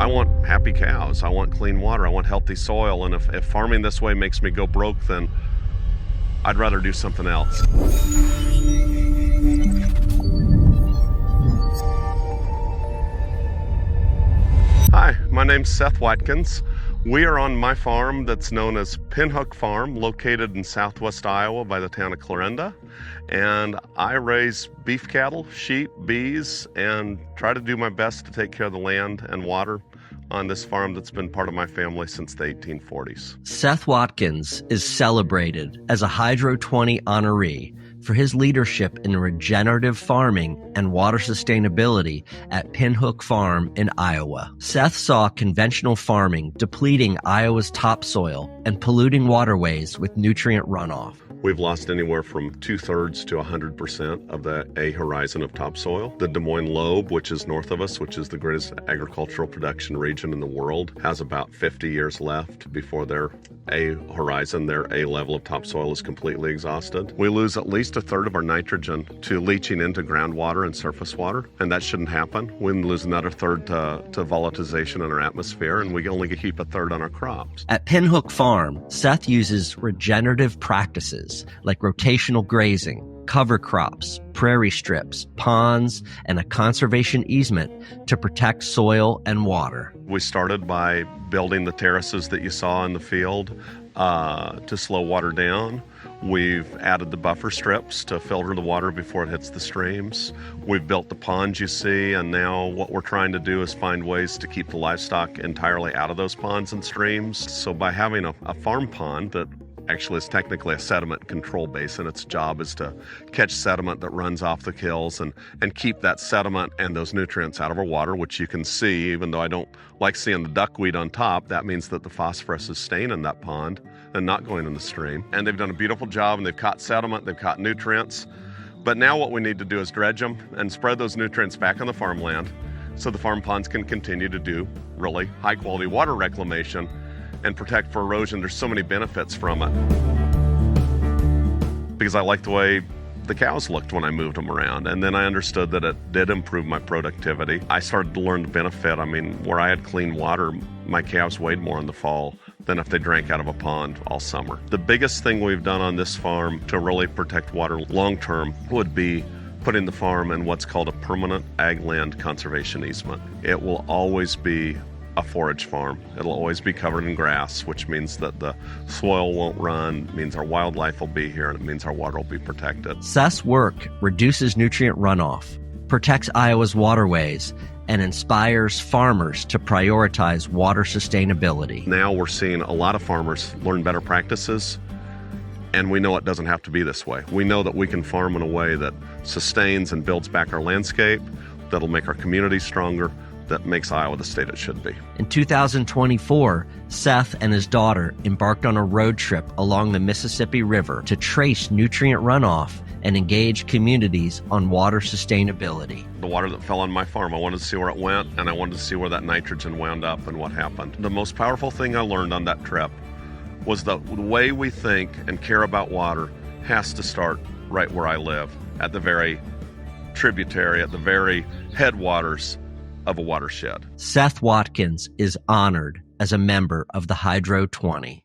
I want happy cows. I want clean water. I want healthy soil. And if farming this way makes me go broke, then I'd rather do something else. Hi, my name's Seth Watkins. We are on my farm that's known as Pinhook Farm, located in southwest Iowa by the town of Clarinda. And I raise beef cattle, sheep, bees, and try to do my best to take care of the land and water on this farm that's been part of my family since the 1840s. Seth Watkins is celebrated as a Hydro20 Honoree for his leadership in regenerative farming and water sustainability at Pinhook Farm in Iowa. Seth saw conventional farming depleting Iowa's topsoil and polluting waterways with nutrient runoff. We've lost anywhere from 2/3 to 100% of the A horizon of topsoil. The Des Moines lobe, which is north of us, which is the greatest agricultural production region in the world, has about 50 years left before their A horizon, their A level of topsoil, is completely exhausted. We lose at least 1/3 of our nitrogen to leaching into groundwater and surface water, and that shouldn't happen. We lose another 1/3 to volatilization in our atmosphere, and we only keep 1/3 on our crops. At Pinhook Farm, Seth uses regenerative practices like rotational grazing, cover crops, prairie strips, ponds, and a conservation easement to protect soil and water. We started by building the terraces that you saw in the field to slow water down. We've added the buffer strips to filter the water before it hits the streams. We've built the ponds you see, and now what we're trying to do is find ways to keep the livestock entirely out of those ponds and streams. So by having a farm pond that actually is technically a sediment control basin, its job is to catch sediment that runs off the kills and keep that sediment and those nutrients out of our water, which you can see. Even though I don't like seeing the duckweed on top, that means that the phosphorus is staying in that pond and not going in the stream. And they've done a beautiful job, and they've caught sediment, they've caught nutrients. But now what we need to do is dredge them and spread those nutrients back on the farmland so the farm ponds can continue to do really high quality water reclamation and protect for erosion. There's so many benefits from it. Because I liked the way the cows looked when I moved them around, and then I understood that it did improve my productivity. I started to learn the benefit. I mean, where I had clean water, my cows weighed more in the fall than if they drank out of a pond all summer. The biggest thing we've done on this farm to really protect water long term would be putting the farm in what's called a permanent ag land conservation easement. It will always be a forage farm. It'll always be covered in grass, which means that the soil won't run, means our wildlife will be here, and it means our water will be protected. Seth's work reduces nutrient runoff, protects Iowa's waterways, and inspires farmers to prioritize water sustainability. Now we're seeing a lot of farmers learn better practices, and we know it doesn't have to be this way. We know that we can farm in a way that sustains and builds back our landscape, that'll make our communities stronger, that makes Iowa the state it should be. In 2024, Seth and his daughter embarked on a road trip along the Mississippi River to trace nutrient runoff and engage communities on water sustainability. The water that fell on my farm, I wanted to see where it went, and I wanted to see where that nitrogen wound up and what happened. The most powerful thing I learned on that trip was the way we think and care about water has to start right where I live, at the very tributary, at the very headwaters of a watershed. Seth Watkins is honored as a member of the Hydro20.